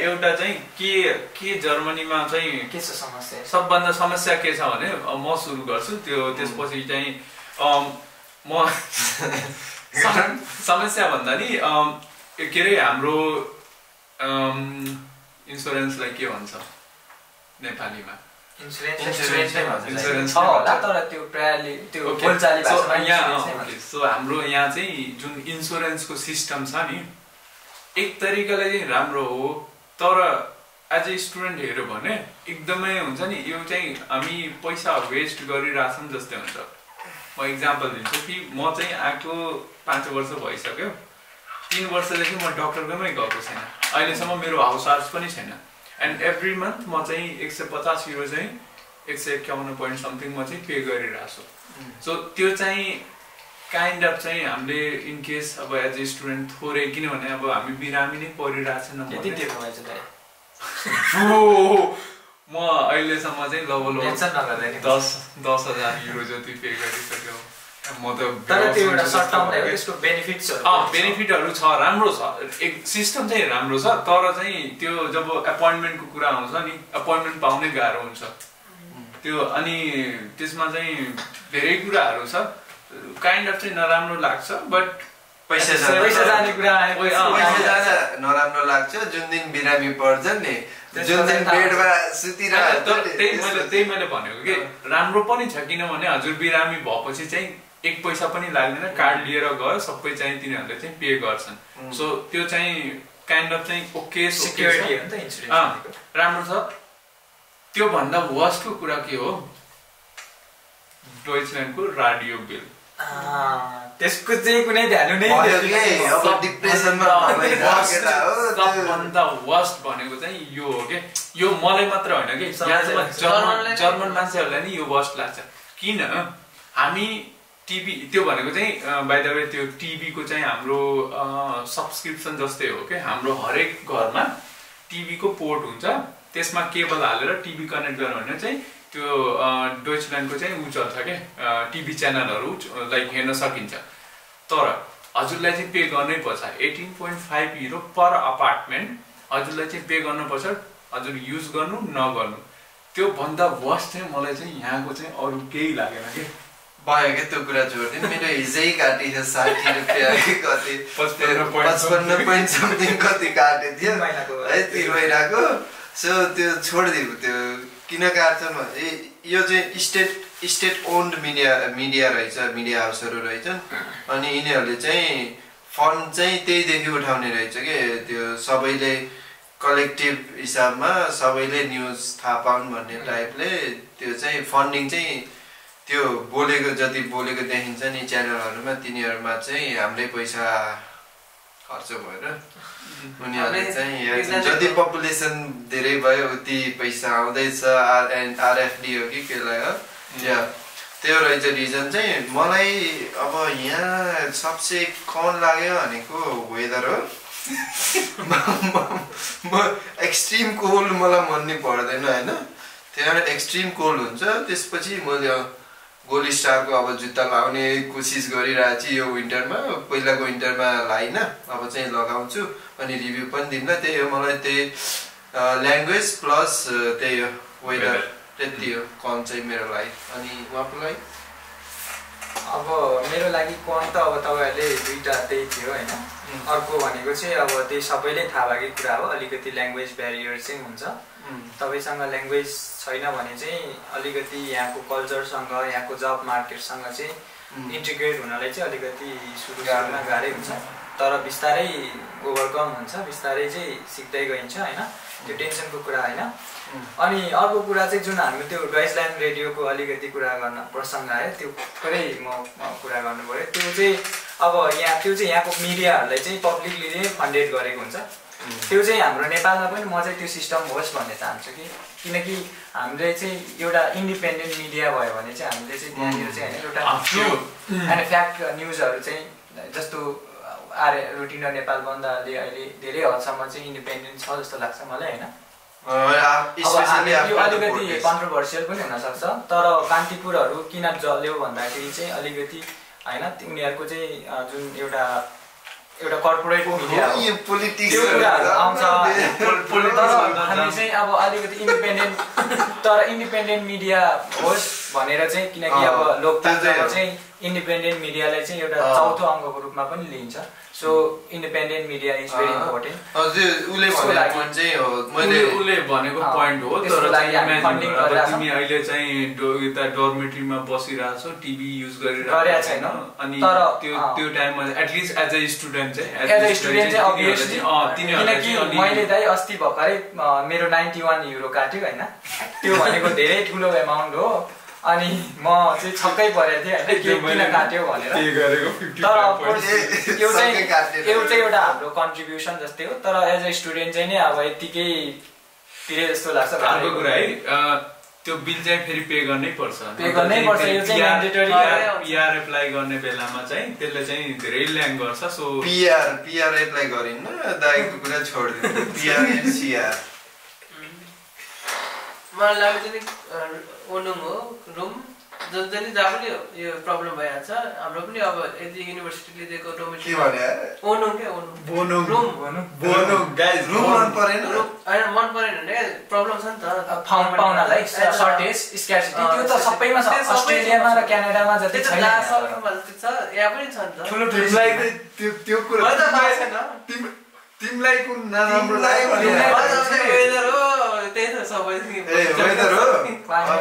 एउटा चाहिँ के जर्मनीमा चाहिँ के छ समस्या सबभन्दा समस्या के छ भने म सुरु गर्छु त्यो त्यसपछि चाहिँ म समस्या भन्दा नि के अरे हाम्रो इन्सुरेन्सलाई के भन्छ नेपालीमा इन्सुरेन्स होला तर त्यो प्रायले त्यो बोलचाली भाषामा सो हाम्रो यहाँ चाहिँ जुन इन्सुरेन्सको सिस्टम छ नि एक तरिकाले चाहिँ राम्रो हो तर एज ए स्टुडेन्ट हेऱ्यो भने एकदमै हुन्छ नि यो चाहिँ हामी पैसा वेस्ट गरिरहेछौँ जस्तै हुन्छ म इक्जाम्पल दिन्छु कि म चाहिँ आएको 5 वर्ष भइसक्यो 3 वर्षदेखि म डक्टरकैमै गएको छैन अहिलेसम्म मेरो हाउस चार्ज पनि छैन एन्ड एभ्री मन्थ म चाहिँ 150 युरो चाहिँ 151 पोइन्ट समथिङ म चाहिँ पे गरिरहेको छु सो त्यो चाहिँ काइन्ड अफ चाहिँ हामीले इन केस अब एज ए स्टुडेन्ट थोरै किनभने अब हामी बिरामी नै परिरहेछौँ म अहिलेसम्म चाहिँ लगभग 10,000 युरो जति पे गरिसक्यो म त तर त्यो एउटा सर्ट टर्म हो त्यसको बेनिफिटहरु छ राम्रो छ एक सिस्टम चाहिँ राम्रो छ तर चाहिँ त्यो जब एपोइन्टमेन्टको कुरा आउँछ नि एपोइन्टमेन्ट पाउनै गाह्रो हुन्छ त्यो अनि त्यसमा चाहिँ धेरै कुराहरु छ काइन्ड अफ चाहिँ नराम्रो लाग्छ बट पैसा जाने कुरा नराम्रो लाग्छ जुन दिन बिरामी पर्छ नि जुन दिन बेडमा सुतिरहेको त्यही मैले भनेको कि राम्रो पनि छ किनभने हजुर बिरामी भएपछि चाहिँ एक पैसा पनि लाग्दैन कार्ड लिएर गयो सबै चाहिँ तिनीहरूले चाहिँ पे गर्छन् सो त्यो चाहिँ काइन्ड अफ चाहिँ ओके सिक्युरिटी हो नि त इन्स्योरेन्स राम्रो छ त्यो भन्दा वर्स्टको कुरा के हो डोइचल्यान्डको रेडियो बिल त्यसको चाहिँ कुनै भ्यालु नै अब डिप्रेसनमा सबभन्दा वर्स्ट भनेको चाहिँ यो हो के यो मलाई मात्र होइन कि जर्मन मान्छेहरूलाई नि यो वर्स्ट लाग्छ किन हामी टिभी त्यो भनेको चाहिँ बाइ द वे त्यो टिभीको चाहिँ हाम्रो सब्सक्रिप्सन जस्तै हो के हाम्रो हरेक घरमा टिभीको पोर्ट हुन्छ त्यसमा केबल हालेर टिभी कनेक्ट गर्नु भने चाहिँ त्यो डोइचल्यान्डको चाहिँ उ चल्छ के टिभी च्यानलहरु लाइक हेर्न सकिन्छ तर हजुरलाई चाहिँ पे गर्नै पर्छ 18.5 युरो पर अपार्टमेन्ट हजुरलाई चाहिँ पे गर्नु पर्छ हजुर युज गर्नु नगर्नु त्यो भन्दा वर्स्ट चाहिँ मलाई चाहिँ यहाँको चाहिँ अरु केही लागेन के भयो के त्यो कुरा जोड्दिन मेरो हिजै काटी छ 60 रुपैयाँ कति 55 पोइन्ट समथिङ कति काटे थियो है 3 महिनाको सो त्यो छोड्दियो त्यो किन काट्छन् भने यो चाहिँ स्टेट ओन्ड मिडिया रहेछ मिडिया हाउसहरु रहेछन् अनि यिनीहरुले चाहिँ फन्ड चाहिँ त्यहीदेखि उठाउने रहेछ के त्यो सबैले कलेक्टिभ हिसाबमा सबैले न्यूज थाहा पाउन् भन्ने टाइपले त्यो चाहिँ फन्डिङ चाहिँ त्यो बोलेको जति बोलेको देखिन्छ नि च्यानलहरुमा तिनीहरुमा चाहिँ हाम्रै पैसा खर्च भएर उनीहरुले चाहिँ जति पपुलेसन धेरै भयो उति पैसा आउँदैछ आरएफडी हो कि केलाई हो या त्यो रहेछ रिजन चाहिँ मलाई अब यहाँ सबसे कौन लाग्यो भनेको वेदर हो म एक्सट्रिम कोल्ड मलाई मन नै पर्दैन हैन त्यहाँ एक्सट्रिम कोल्ड हुन्छ त्यसपछि मैले गोली स्टारको अब जुत्ता लाउने कोसिस गरिरहेको छु यो विन्टरमा पहिलाको विन्टरमा लाइन अब चाहिँ लगाउँछु अनि रिभ्यु पनि दिन्न त्यही हो मलाई त्यही ल्याङ्ग्वेज प्लस त्यही हो वेदर त्यति हो कम चाहिँ मेरो लागि अनि उहाँको लागि अब मेरो लागि कोन त अब तपाईहरुले दुईटा त्यही थियो हैन अर्को भनेको चाहिँ अब त्यही सबैले थाहा भएकै कुरा हो अलिकति ल्याङ्ग्वेज ब्यारियर चाहिँ हुन्छ तपाईसँग ल्याङ्ग्वेज छैन भने चाहिँ अलिकति यहाँको कल्चरसँग यहाँको जब मार्केटसँग चाहिँ इन्टिग्रेट हुनलाई चाहिँ अलिकति सुरुमा गाह्रै हुन्छ तर बिस्तारै ओभरकम हुन्छ बिस्तारै चाहिँ सिक्दै गइन्छ हैन त्यो टेन्सनको कुरा हैन अनि अर्को कुरा चाहिँ जुन हामी त्यो डोइचल्यान्ड रेडियोको अलिकति कुरा गर्न प्रसङ्ग आयो त्यो थोरै म कुरा गर्नु पर्यो त्यो चाहिँ अब यहाँ त्यो चाहिँ यहाँको मिडियाहरुलाई चाहिँ पब्लिकले नै फन्डेड गरेको हुन्छ त्यो चाहिँ हाम्रो नेपालमा पनि म चाहिँ त्यो सिस्टम होस् भन्ने चाहन्छु किनकि हामीले चाहिँ एउटा इन्डिपेन्डेन्ट मिडिया भयो भने चाहिँ हामीले चाहिँ त्यहाँनिर चाहिँ हैन एउटा ट्रु एन्ड फ्याक्ट न्युजहरु चाहिँ जस्तो रुटिन र नेपाल बन्दाले अहिले धेरै हदसम्म चाहिँ इन्डिपेन्डेन्ट छ जस्तो लाग्छ मलाई हैन यो अलिकति कन्ट्रोभर्सियल पनि हुन सक्छ तर कान्तिपुरहरु किन जल्यो भन्दाखेरि चाहिँ अलिकति हैन उनीहरुको चाहिँ जुन एउटा कर्पोरेट मिडिया हो त्यो कुराहरु आउँछ हामी चाहिँ अब अलिकति इन्डिपेन्डेन्ट मिडिया होस् भनेर चाहिँ किनकि अब लोकतन्त्रमा चाहिँ इन्डिपेन्डेन्ट मिडियालाई चाहिँ एउटा चौथो अङ्गको रूपमा पनि लिइन्छ so independent media is very important हजुर उले भनेको पोइन्ट चाहिँ हो मैले उले भनेको पोइन्ट हो तर तिमी अहिले चाहिँ यता डोर्मेट्रीमा बसिरहेछौ टिभी युज गरिरहेको छैन अनि त्यो टाइममा एटलिस्ट एज अ स्टुडेन्ट चाहिँ अभियसली किनकि मैले दाइ अस्ति भर्खरै मेरो 91 युरो काट्यो हैन त्यो भनेको धेरै ठुलो एमाउन्ट हो अनि म चाहिँ छक्कै परेको थिएँ हैन किन काट्यो भनेर तर यो चाहिँ एउटा हाम्रो कन्ट्रिब्युसन जस्तै हो तर एज अ स्टुडेन्ट चाहिँ नि अब यतिकै तिरे जस्तो लाग्छ अर्को कुरा है त्यो बिल चाहिँ फेरि पे गर्नै पर्छ यो चाहिँ म्यान्डेटरी पीआर एप्लाई गर्ने बेलामा चाहिँ त्यसले चाहिँ धेरै ल्याङ गर्छ सो पीआर एप्लाई गरिन्न दाइको कुरा छोड्दिनु पीआर एन्ड सीआर मलाई लाग्छ नि ओनुङ हो रुम जसले जहाँ पनि यो प्रब्लम भइहाल्छ हाम्रो पनि अब यदि युनिभर्सिटीले दिएको डोमेट्री ओनुङ के ओनुङ रुम गाइस रुम मन परेन हैन मन परेन भने प्रब्लम छ नि त पाउनलाई सर्टेज स्क्यार्सिटी त्यो त सबैमा छ अस्ट्रेलियामा र क्यानाडामा जति छैन यहाँ पनि छ नि त ठुलो ठुलोलाई त्यो कुरा मलाई त थाहा छैन तिमीलाई कुन नराम्रो लाग्यो भने वेदर हो त्यही त सबै वेदर हो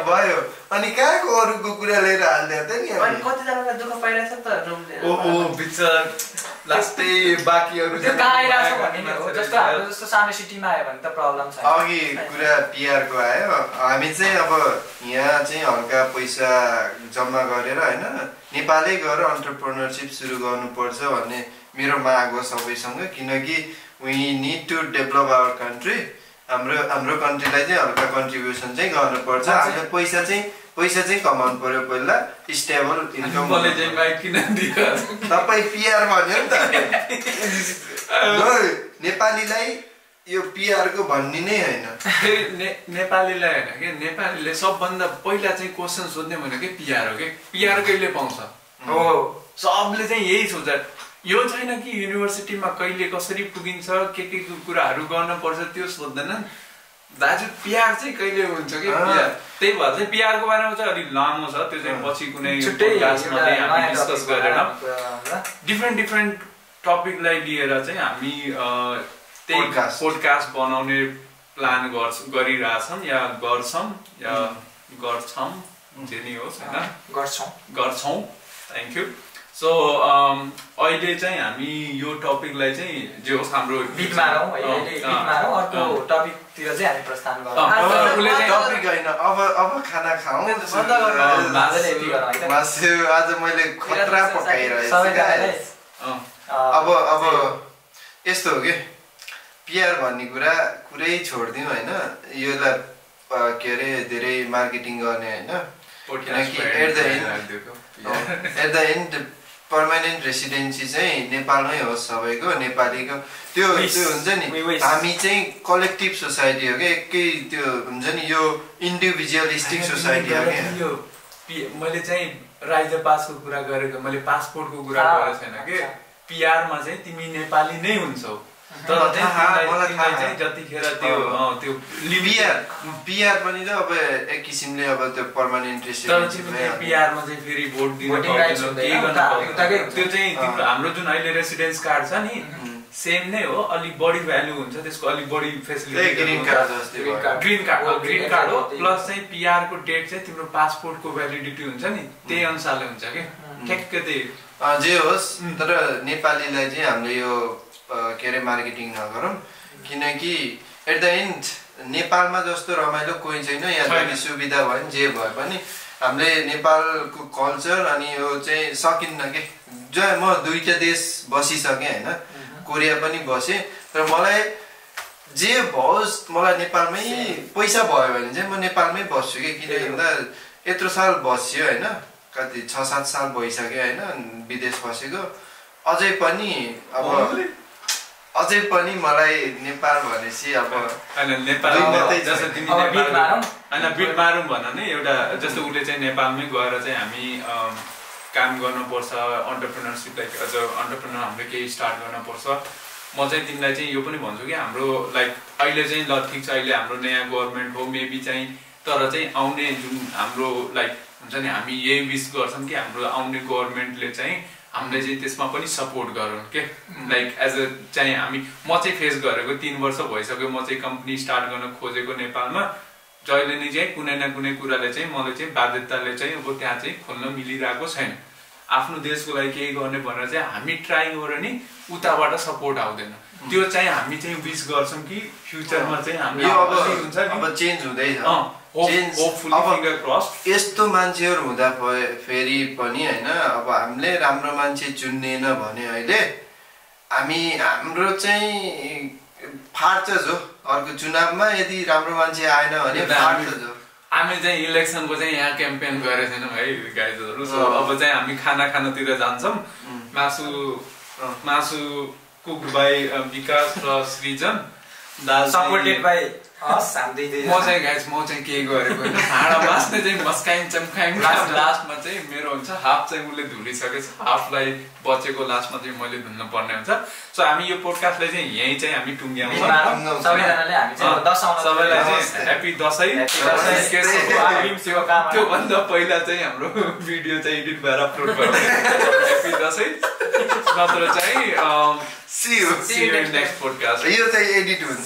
भयो अनि कहाँको अरूको कुरा लिएर हाल्दै त नि अनि कतिजनाले दुःख पाइरहेछ नि त रुमले ओहो बिचार लास्टै बाकीहरु त्यो कहाँ आइरहेछ भन्ने नि हो जस्तो हाम्रो जस्तो सानो सिटीमा आयो भने त प्रब्लम छैन अघि कुरा पीआर को आयो हामी चाहिँ अब यहाँ चाहिँ हल्का पैसा जम्मा गरेर हैन नेपालै गएर एन्टरप्रेन्योरशिप सुरु गर्नुपर्छ भन्ने मेरो माग हो सबैसँग किनकि we need to develop our country हाम्रो कन्ट्रीलाई चाहिँ हल्का कन्ट्रिब्युसन चाहिँ गर्नुपर्छ हामीले पैसा चाहिँ कमाउनु पर्यो पहिला स्टेबल इन्कम मैले चाहिँ बाइक किन दियो तपाई पीआर भन्यो नि त नेपालीलाई यो पीआर को भन्ने नै हैन नेपालीलाई हैन के नेपालीले सबभन्दा पहिला चाहिँ क्वेशन सोध्ने भनेको के पीआर हो के पीआर कहिले पाउँछ हो सबले चाहिँ यही सोच्छ यो छैन कि युनिभर्सिटीमा कहिले कसरी पुगिन्छ के कुराहरु गर्न पर्छ त्यो सोध्दैन दाजु पीआर चाहिँ कहिले हुन्छ के पीआर त्यही भएर चाहिँ पीआर को बारेमा चाहिँ अलि लामो छ त्यो चाहिँ पछि कुनै पोडकास्टमा हामी डिस्कस गरेर डिफरेन्ट टपिकलाई लिएर चाहिँ हामी त्यही पोडकास्ट बनाउने प्लान गरिरहेछौं या गर्छौं जे नि होस् हैन गर्छौं थ्यांक यू सो अहिले चाहिँ हामी यो टपिकलाई चाहिँ जे होस् हाम्रो बिटमा रौँ अर्को टपिकतिर चाहिँ हामी प्रस्थान गरौँ उले चाहिँ टपिक हैन अब खाना खाऊ मासु आज मैले खतरा पकाइरहेछु अब यस्तो हो के पीआर भन्ने कुरै छोड्दियौ हैन योलाई के अरे धेरै मार्केटिङ गर्ने हैन किनकि at the end permanent residency चाहिँ नेपालमै हो सबैको नेपालीको त्यो हुन्छ नि हामी चाहिँ कलेक्टिभ सोसाइटी हो के एकै त्यो हुन्छ नि यो इन्डिभिजुअलिस्टिक सोसाइटी हो के मैले चाहिँ राइज पासको कुरा गरेको मैले पासपोर्टको कुरा गरेको छैन के पीआर मा चाहिँ तिमी नेपाली नै हुन्छौ तर तिमीलाई चाहिँ जतिखेर त्यो पिआर पनि त अब एक किसिमले अब त्यो पर्मानेन्ट रेसिडेन्सी पिआरमा चाहिँ फेरि भोट दिनु त्यो चाहिँ तिम्रो हाम्रो जुन अहिले रेसिडेन्स कार्ड छ नि सेम नै हो अलिक बढी भ्यालु हुन्छ त्यसको अलिक बढी फेसिलिटी ग्रीन कार्ड हो प्लस चाहिँ पिआर को डेट चाहिँ तिम्रो पासपोर्टको भ्यालिडिटी हुन्छ नि त्यही अनुसारले हुन्छ के ठ्याक्कै त्यही जे होस् तर नेपालीलाई चाहिँ हामीले यो के अरे मार्केटिङ नगरौँ किनकि एट द एन्ड नेपालमा जस्तो रमाइलो कोही छैन यहाँ जति सुविधा भयो नि जे भए पनि हामीले नेपालको कल्चर अनि यो चाहिँ सकिन्न के जो म दुईटा देश बसिसकेँ होइन कोरिया पनि बसेँ तर मलाई जे भओस् मलाई नेपालमै पैसा भयो भने चाहिँ म नेपालमै बस्छु कि किन भन्दा यत्रो साल बस्यो होइन कति 6-7 साल भइसक्यो होइन विदेश बसेको अझै पनि मलाई नेपाल भनेपछि अब बिट मारौँ भन नि एउटा जस्तो उसले चाहिँ नेपालमै गएर चाहिँ हामी काम गर्नुपर्छ अन्टरप्रेनरसिपलाई अझ अन्टरप्रेनर हामीले केही स्टार्ट गर्नुपर्छ म चाहिँ तिमीलाई चाहिँ यो पनि भन्छु कि हाम्रो लाइक अहिले चाहिँ ल ठिक छ अहिले हाम्रो नयाँ गभर्मेन्ट हो मेबी चाहिँ तर चाहिँ आउने जुन हाम्रो लाइक हुन्छ नि हामी यही विस गर्छौँ कि हाम्रो आउने गभर्मेन्टले चाहिँ हामीले चाहिँ त्यसमा पनि सपोर्ट गरौँ के लाइक एज अ चाहिँ हामी म चाहिँ फेस गरेको 3 वर्ष भइसक्यो म चाहिँ कम्पनी स्टार्ट गर्न खोजेको नेपालमा जहिले नै चाहिँ कुनै न कुनै कुराले चाहिँ मलाई चाहिँ बाध्यताले चाहिँ अब त्यहाँ चाहिँ खोल्न मिलिरहेको छैन आफ्नो देशको लागि केही गर्ने भनेर चाहिँ हामी ट्राई गरेर नि उताबाट सपोर्ट आउँदैन त्यो चाहिँ हामी चाहिँ विश गर्छौँ कि फ्युचरमा चाहिँ हाम्रो अब चेन्ज हुँदैछ यस्तो मान्छेहरू हुँदा फेरि पनि होइन अब हामीले राम्रो मान्छे चुन्नेन भने अहिले हाम्रो चाहिँ फाट्छ जो अर्को चुनावमा यदि राम्रो मान्छे आएन भने फाट्छ जो हामी चाहिँ इलेक्सनको चाहिँ यहाँ क्याम्पेन गरेको छैनौँ है गाइजहरू अब चाहिँ हामी खानातिर जान्छौँ मासु कुक बाई विकास र सृजन दाल सपोर्टेड बाई म चाहिँ के गरेको भाँडा बाँच्ने चाहिँ मस्काइम चम्काइम लास्टमा चाहिँ मेरो हुन्छ हाफ चाहिँ उसले धुलिसकेको छ हाफलाई बचेको लास्टमा चाहिँ मैले धुल्नु पर्ने हुन्छ सो हामी यो पोडकास्टलाई चाहिँ यहीँ चाहिँ हामी टुङ्ग्याउँछौँ सबैलाई चाहिँ ह्याप्पी दसैँ त्योभन्दा पहिला चाहिँ हाम्रो भिडियो चाहिँ एडिट भएर अपलोड गर्छ ह्याप्पी दसैँ नत्र चाहिँ सी यु नेक्स्ट पोडकास्ट यो चाहिँ एडिट हुन्छ